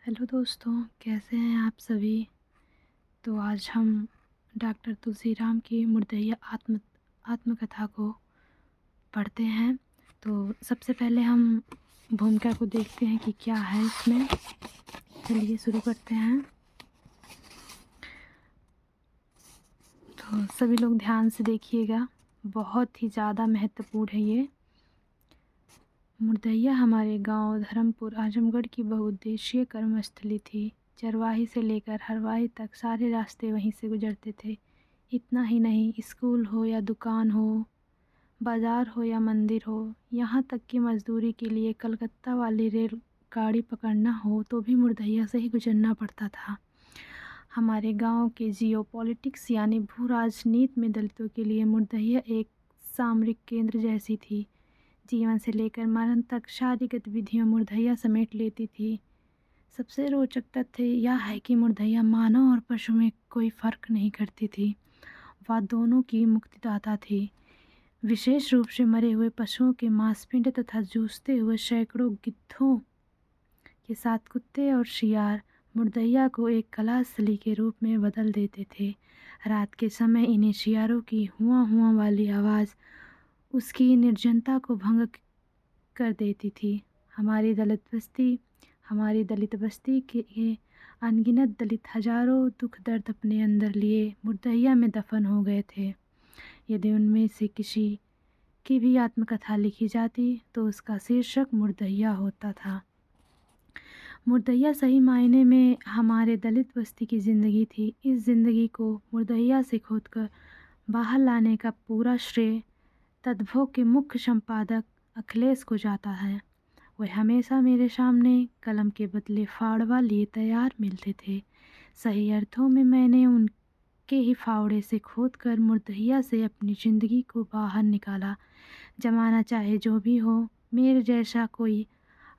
Hello दोस्तों, कैसे हैं आप सभी। तो आज हम डॉक्टर तुलसीराम की मुर्दैया आत्मकथा को पढ़ते हैं। तो सबसे पहले हम भूमिका को देखते हैं कि क्या है इसमें। चलिए शुरू करते हैं। तो सभी लोग ध्यान से देखिएगा, बहुत ही ज़्यादा महत्वपूर्ण है ये। मुर्दैया हमारे गांव धर्मपुर आजमगढ़ की बहुउद्देशीय कर्मस्थली थी। चरवाही से लेकर हरवाही तक सारे रास्ते वहीं से गुजरते थे। इतना ही नहीं, स्कूल हो या दुकान हो, बाज़ार हो या मंदिर हो, यहाँ तक कि मज़दूरी के लिए कलकत्ता वाली रेलगाड़ी पकड़ना हो तो भी मुर्दैया से ही गुजरना पड़ता था। हमारे गांव के जियोपॉलिटिक्स यानी भू राजनीति में दलितों के लिए मुर्दैया एक सामरिक केंद्र जैसी थी। जीवन से लेकर मरण तक सारी गतिविधियाँ मुर्दैया समेट लेती थी। सबसे रोचक तथ्य यह है कि मुर्दैया मानव और पशु में कोई फ़र्क नहीं करती थी। वह दोनों की मुक्तिदाता थी। विशेष रूप से मरे हुए पशुओं के मांसपिंड तथा जूझते हुए सैकड़ों गिद्धों के साथ कुत्ते और शियार मुर्दैया को एक कलास्थली के रूप में बदल देते थे। रात के समय इन्हें शियारों की हुआ हुआ वाली आवाज़ उसकी निर्जनता को भंग कर देती थी। हमारी दलित बस्ती के ये अनगिनत दलित हजारों दुख दर्द अपने अंदर लिए मुर्दैया में दफन हो गए थे। यदि उनमें से किसी की भी आत्मकथा लिखी जाती तो उसका शीर्षक मुर्दैया होता था। मुर्दैया सही मायने में हमारे दलित बस्ती की ज़िंदगी थी। इस ज़िंदगी को मुर्दैया से खोदकर बाहर लाने का पूरा श्रेय तद्भव के मुख्य संपादक अखिलेश को जाता है। वह हमेशा मेरे सामने कलम के बदले फावड़ा लिए तैयार मिलते थे। सही अर्थों में मैंने उनके ही फावड़े से खोदकर मुर्दैया से अपनी ज़िंदगी को बाहर निकाला। जमाना चाहे जो भी हो, मेरे जैसा कोई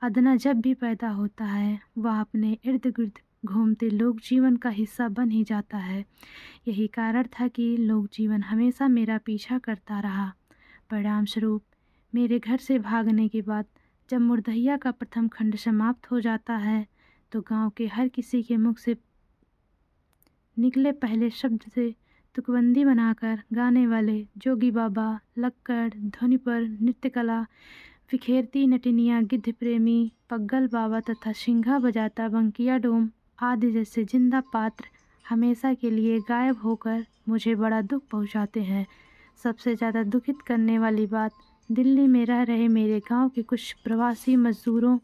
अदना जब भी पैदा होता है वह अपने इर्द गिर्द घूमते लोक जीवन का हिस्सा बन ही जाता है। यही कारण था कि लोक जीवन हमेशा मेरा पीछा करता रहा। परिणाम स्वरूप मेरे घर से भागने के बाद जब मुर्दैया का प्रथम खंड समाप्त हो जाता है तो गांव के हर किसी के मुख से निकले पहले शब्द से तुकबंदी बनाकर गाने वाले जोगी बाबा, लक्कड़, ध्वनि पर नृत्य कला, विखेरती नटनियाँ, गिद्ध प्रेमी, पग्गल बाबा तथा सिंघा बजाता बंकिया डोम आदि जैसे जिंदा पात्र हमेशा के लिए गायब होकर मुझे बड़ा दुख पहुंचाते हैं। सबसे ज़्यादा दुखित करने वाली बात दिल्ली में रह रहे मेरे गांव के कुछ प्रवासी मजदूरों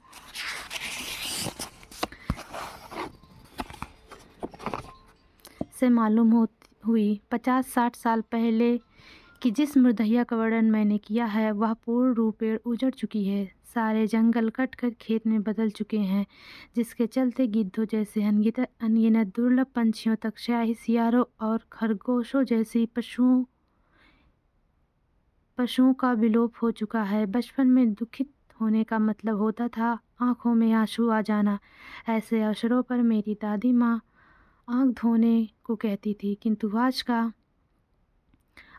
से मालूम हुई 50-60 साल पहले कि जिस मुर्दैया का वर्णन मैंने किया है वह पूर्ण रूपेण उजड़ चुकी है। सारे जंगल कट कर खेत में बदल चुके हैं, जिसके चलते गिद्धों जैसे अनगिनत दुर्लभ पंछियों तक शाही सियारों और खरगोशों जैसी पशुओं का विलोप हो चुका है। बचपन में दुखित होने का मतलब होता था आंखों में आंसू आ जाना। ऐसे अवसरों पर मेरी दादी माँ आँख धोने को कहती थी, किंतु आज का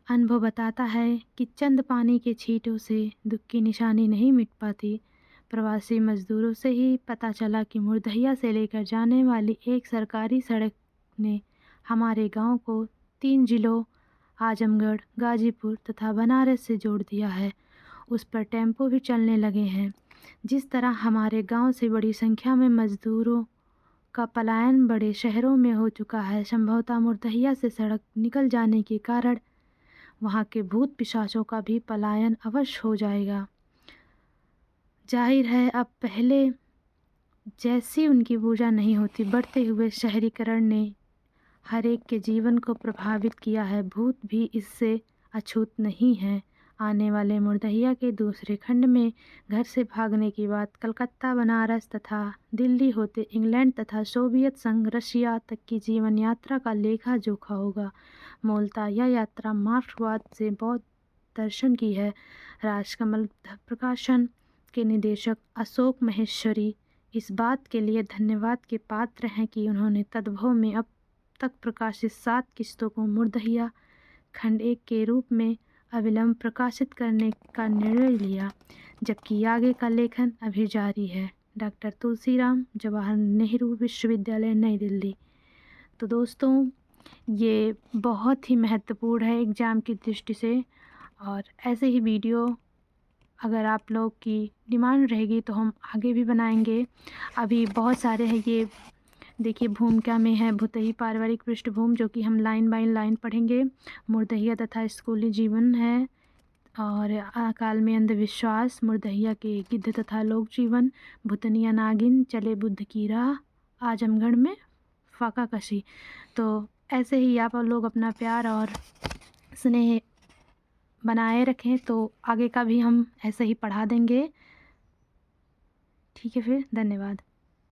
अनुभव बताता है कि चंद पानी के छींटों से दुख की निशानी नहीं मिट पाती। प्रवासी मजदूरों से ही पता चला कि मुर्दैया से लेकर जाने वाली एक सरकारी सड़क ने हमारे गांव को 3 जिलों आजमगढ़, गाजीपुर तथा बनारस से जोड़ दिया है। उस पर टेम्पो भी चलने लगे हैं। जिस तरह हमारे गांव से बड़ी संख्या में मजदूरों का पलायन बड़े शहरों में हो चुका है, संभवतः मुर्दैया से सड़क निकल जाने के कारण वहाँ के भूत पिशाचों का भी पलायन अवश्य हो जाएगा। जाहिर है अब पहले जैसी उनकी पूजा नहीं होती। बढ़ते हुए शहरीकरण ने हर एक के जीवन को प्रभावित किया है। भूत भी इससे अछूत नहीं है। आने वाले मुर्दैया के दूसरे खंड में घर से भागने के बाद कलकत्ता, बनारस तथा दिल्ली होते इंग्लैंड तथा सोवियत संघ रशिया तक की जीवन यात्रा का लेखा जोखा होगा। मूलतः यह यात्रा मार्क्सवाद से बौद्ध दर्शन की है। राजकमल प्रकाशन के निदेशक अशोक महेश्वरी इस बात के लिए धन्यवाद के पात्र हैं कि उन्होंने तद्भव में अब तक प्रकाशित 7 किस्तों को मुर्दैया खंड 1 के रूप में अविलंब प्रकाशित करने का निर्णय लिया, जबकि आगे का लेखन अभी जारी है। डॉक्टर तुलसीराम, जवाहर नेहरू विश्वविद्यालय, नई दिल्ली। तो दोस्तों, ये बहुत ही महत्वपूर्ण है एग्ज़ाम की दृष्टि से, और ऐसे ही वीडियो अगर आप लोग की डिमांड रहेगी तो हम आगे भी बनाएंगे। अभी बहुत सारे हैं, ये देखिए भूमिका में है भुतही पारिवारिक पृष्ठभूमि, जो कि हम लाइन बाय लाइन पढ़ेंगे। मुर्दहिया तथा स्कूली जीवन है, और अकाल में अंधविश्वास, मुर्दहिया के गिद्ध तथा लोक जीवन, भुतनिया नागिन, चले बुद्ध की राह, आजमगढ़ में फाका कशी। तो ऐसे ही आप लोग अपना प्यार और स्नेह बनाए रखें तो आगे का भी हम ऐसे ही पढ़ा देंगे। ठीक है, फिर धन्यवाद।